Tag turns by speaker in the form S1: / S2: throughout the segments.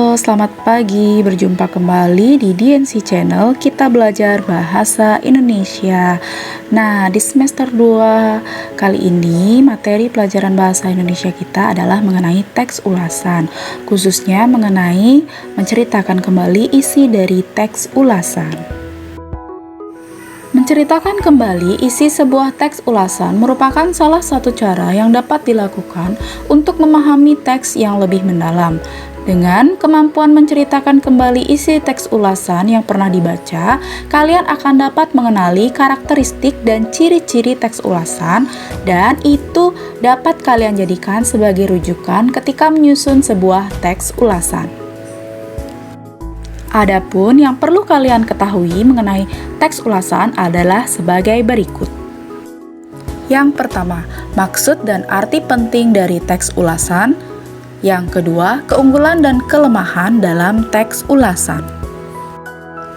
S1: Halo, selamat pagi. Berjumpa kembali di DNC Channel. Kita belajar bahasa Indonesia. Nah, di semester 2 kali ini materi pelajaran bahasa Indonesia kita adalah mengenai teks ulasan, khususnya mengenai menceritakan kembali isi dari teks ulasan. Menceritakan kembali isi sebuah teks ulasan merupakan salah satu cara yang dapat dilakukan untuk memahami teks yang lebih mendalam. Dengan kemampuan menceritakan kembali isi teks ulasan yang pernah dibaca, kalian akan dapat mengenali karakteristik dan ciri-ciri teks ulasan, dan itu dapat kalian jadikan sebagai rujukan ketika menyusun sebuah teks ulasan. Adapun yang perlu kalian ketahui mengenai teks ulasan adalah sebagai berikut. Yang pertama, maksud dan arti penting dari teks ulasan. Yang kedua, keunggulan dan kelemahan dalam teks ulasan.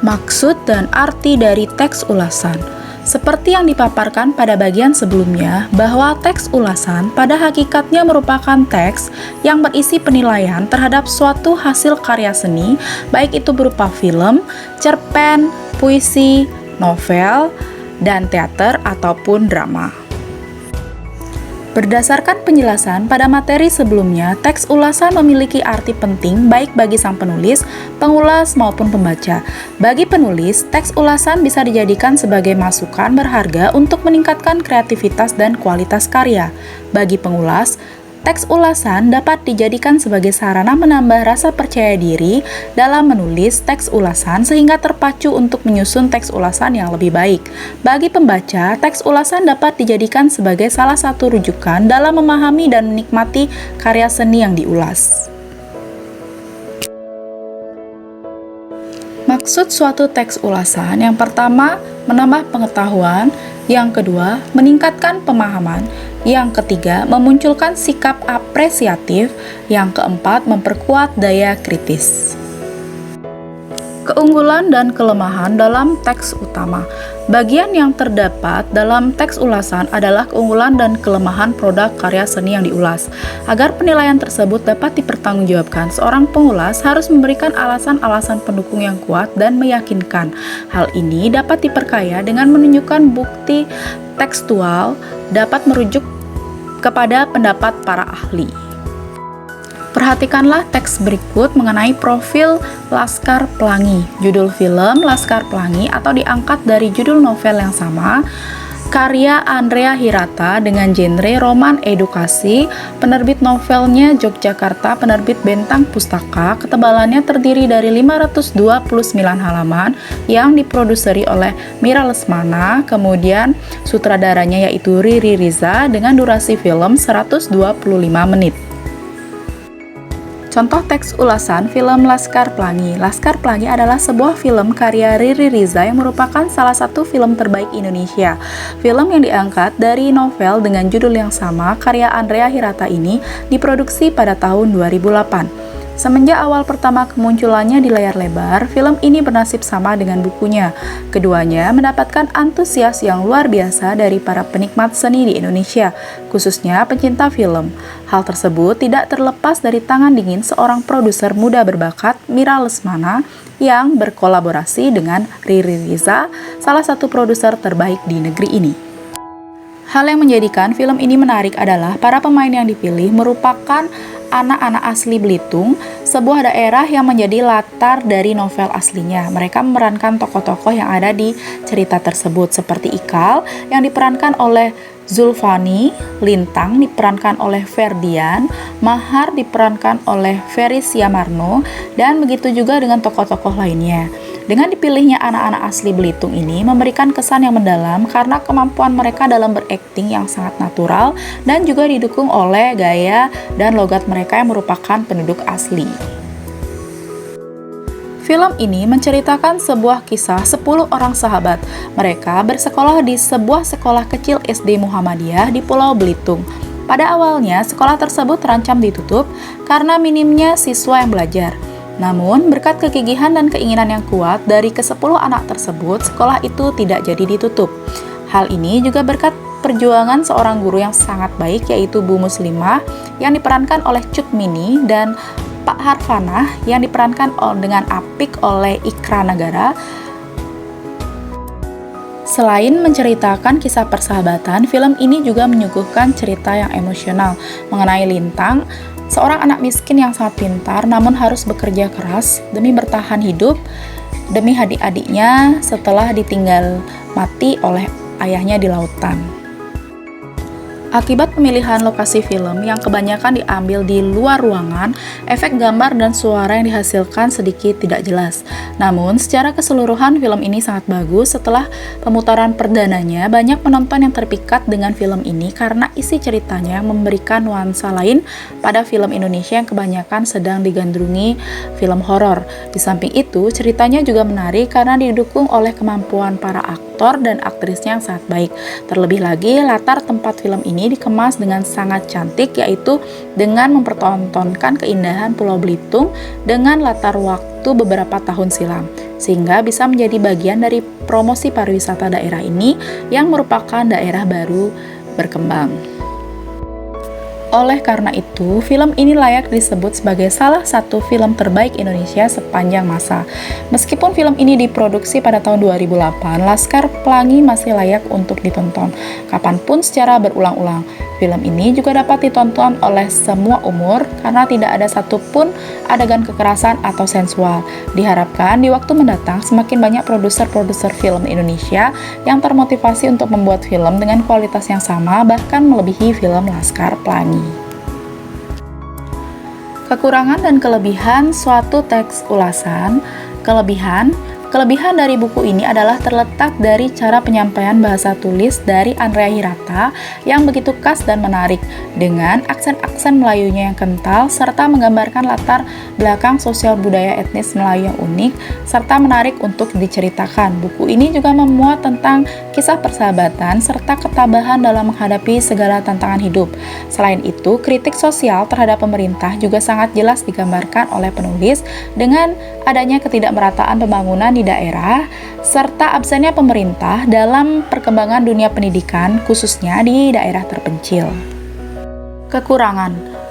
S1: Maksud dan arti dari teks ulasan. Seperti yang dipaparkan pada bagian sebelumnya, bahwa teks ulasan pada hakikatnya merupakan teks yang berisi penilaian terhadap suatu hasil karya seni, baik itu berupa film, cerpen, puisi, novel, dan teater ataupun drama. Berdasarkan penjelasan pada materi sebelumnya, teks ulasan memiliki arti penting baik bagi sang penulis, pengulas, maupun pembaca. Bagi penulis, teks ulasan bisa dijadikan sebagai masukan berharga untuk meningkatkan kreativitas dan kualitas karya. Bagi pengulas, teks ulasan dapat dijadikan sebagai sarana menambah rasa percaya diri dalam menulis teks ulasan sehingga terpacu untuk menyusun teks ulasan yang lebih baik. Bagi pembaca, teks ulasan dapat dijadikan sebagai salah satu rujukan dalam memahami dan menikmati karya seni yang diulas. Maksud suatu teks ulasan yang pertama, menambah pengetahuan, yang kedua, meningkatkan pemahaman, yang ketiga, memunculkan sikap apresiatif, yang keempat, memperkuat daya kritis. Keunggulan dan kelemahan dalam teks utama. Bagian yang terdapat dalam teks ulasan adalah keunggulan dan kelemahan produk karya seni yang diulas. Agar penilaian tersebut dapat dipertanggungjawabkan, seorang pengulas harus memberikan alasan-alasan pendukung yang kuat dan meyakinkan. Hal ini dapat diperkaya dengan menunjukkan bukti tekstual dapat merujuk kepada pendapat para ahli. Perhatikanlah teks berikut mengenai profil Laskar Pelangi. Judul film Laskar Pelangi atau diangkat dari judul novel yang sama, karya Andrea Hirata dengan genre roman edukasi, penerbit novelnya Yogyakarta, penerbit Bentang Pustaka, ketebalannya terdiri dari 529 halaman yang diproduseri oleh Mira Lesmana, kemudian sutradaranya yaitu Riri Riza dengan durasi film 125 menit. Contoh teks ulasan film Laskar Pelangi. Laskar Pelangi adalah sebuah film karya Riri Riza yang merupakan salah satu film terbaik Indonesia. Film yang diangkat dari novel dengan judul yang sama karya Andrea Hirata ini diproduksi pada tahun 2008. Semenjak awal pertama kemunculannya di layar lebar, film ini bernasib sama dengan bukunya. Keduanya mendapatkan antusias yang luar biasa dari para penikmat seni di Indonesia, khususnya pencinta film. Hal tersebut tidak terlepas dari tangan dingin seorang produser muda berbakat, Mira Lesmana, yang berkolaborasi dengan Riri Riza, salah satu produser terbaik di negeri ini. Hal yang menjadikan film ini menarik adalah para pemain yang dipilih merupakan anak-anak asli Belitung, sebuah daerah yang menjadi latar dari novel aslinya. Mereka memerankan tokoh-tokoh yang ada di cerita tersebut, seperti Ikal yang diperankan oleh Zulfani, Lintang diperankan oleh Ferdian, Mahar diperankan oleh Ferry Siamarno, dan begitu juga dengan tokoh-tokoh lainnya. Dengan dipilihnya anak-anak asli Belitung ini memberikan kesan yang mendalam karena kemampuan mereka dalam berakting yang sangat natural dan juga didukung oleh gaya dan logat mereka yang merupakan penduduk asli. Film ini menceritakan sebuah kisah 10 orang sahabat. Mereka bersekolah di sebuah sekolah kecil SD Muhammadiyah di Pulau Belitung. Pada awalnya, sekolah tersebut terancam ditutup karena minimnya siswa yang belajar. Namun, berkat kegigihan dan keinginan yang kuat dari ke-10 anak tersebut, sekolah itu tidak jadi ditutup. Hal ini juga berkat perjuangan seorang guru yang sangat baik, yaitu Bu Muslimah, yang diperankan oleh Cut Mini, dan Pak Bapak Harfanah yang diperankan dengan apik oleh Ikra Nagara. Selain menceritakan kisah persahabatan, film ini juga menyuguhkan cerita yang emosional mengenai Lintang, seorang anak miskin yang sangat pintar namun harus bekerja keras demi bertahan hidup demi adik-adiknya setelah ditinggal mati oleh ayahnya di lautan. Akibat pemilihan lokasi film yang kebanyakan diambil di luar ruangan, efek gambar dan suara yang dihasilkan sedikit tidak jelas. Namun, secara keseluruhan film ini sangat bagus. Setelah pemutaran perdananya, banyak penonton yang terpikat dengan film ini karena isi ceritanya memberikan nuansa lain pada film Indonesia yang kebanyakan sedang digandrungi film horor. Di samping itu, ceritanya juga menarik karena didukung oleh kemampuan para aktor dan aktrisnya yang sangat baik. Terlebih lagi, latar tempat film ini dikemas dengan sangat cantik, yaitu dengan mempertontonkan keindahan Pulau Belitung dengan latar waktu beberapa tahun silam, sehingga bisa menjadi bagian dari promosi pariwisata daerah ini yang merupakan daerah baru berkembang. Oleh karena itu, film ini layak disebut sebagai salah satu film terbaik Indonesia sepanjang masa. Meskipun film ini diproduksi pada tahun 2008, Laskar Pelangi masih layak untuk ditonton kapanpun secara berulang-ulang. Film ini juga dapat ditonton oleh semua umur karena tidak ada satupun adegan kekerasan atau sensual. Diharapkan di waktu mendatang semakin banyak produser-produser film Indonesia yang termotivasi untuk membuat film dengan kualitas yang sama, bahkan melebihi film Laskar Pelangi. Kekurangan dan kelebihan suatu teks ulasan. Kelebihan dari buku ini adalah terletak dari cara penyampaian bahasa tulis dari Andrea Hirata yang begitu khas dan menarik, dengan aksen-aksen Melayunya yang kental, serta menggambarkan latar belakang sosial budaya etnis Melayu yang unik, serta menarik untuk diceritakan. Buku ini juga memuat tentang kisah persahabatan, serta ketabahan dalam menghadapi segala tantangan hidup. Selain itu, kritik sosial terhadap pemerintah juga sangat jelas digambarkan oleh penulis dengan adanya ketidakmerataan pembangunan di daerah, serta absennya pemerintah dalam perkembangan dunia pendidikan, khususnya di daerah terpencil.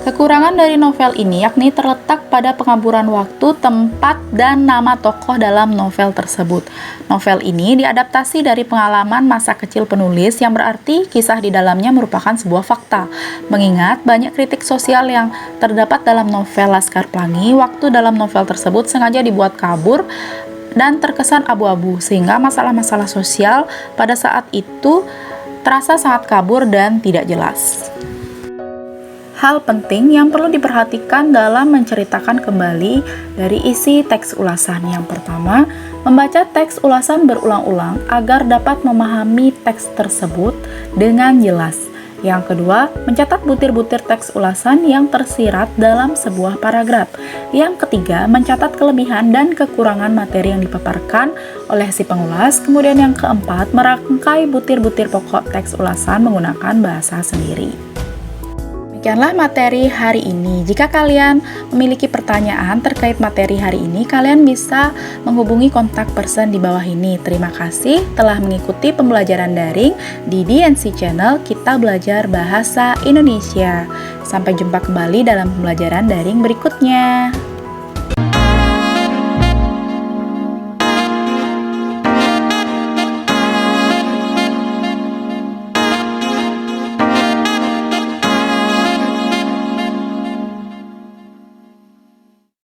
S1: Kekurangan dari novel ini yakni terletak pada pengaburan waktu, tempat, dan nama tokoh dalam novel tersebut. Novel ini diadaptasi dari pengalaman masa kecil penulis, yang berarti kisah di dalamnya merupakan sebuah fakta. Mengingat banyak kritik sosial yang terdapat dalam novel Laskar Pelangi, waktu dalam novel tersebut sengaja dibuat kabur dan terkesan abu-abu, sehingga masalah-masalah sosial pada saat itu terasa sangat kabur dan tidak jelas. Hal penting yang perlu diperhatikan dalam menceritakan kembali dari isi teks ulasan. Yang pertama, membaca teks ulasan berulang-ulang agar dapat memahami teks tersebut dengan jelas. Yang kedua, mencatat butir-butir teks ulasan yang tersirat dalam sebuah paragraf. Yang ketiga, mencatat kelebihan dan kekurangan materi yang dipaparkan oleh si pengulas. Kemudian yang keempat, merangkai butir-butir pokok teks ulasan menggunakan bahasa sendiri. Demikianlah materi hari ini. Jika kalian memiliki pertanyaan terkait materi hari ini, kalian bisa menghubungi kontak person di bawah ini. Terima kasih telah mengikuti pembelajaran daring di DNC Channel Kita Belajar Bahasa Indonesia. Sampai jumpa kembali dalam pembelajaran daring berikutnya.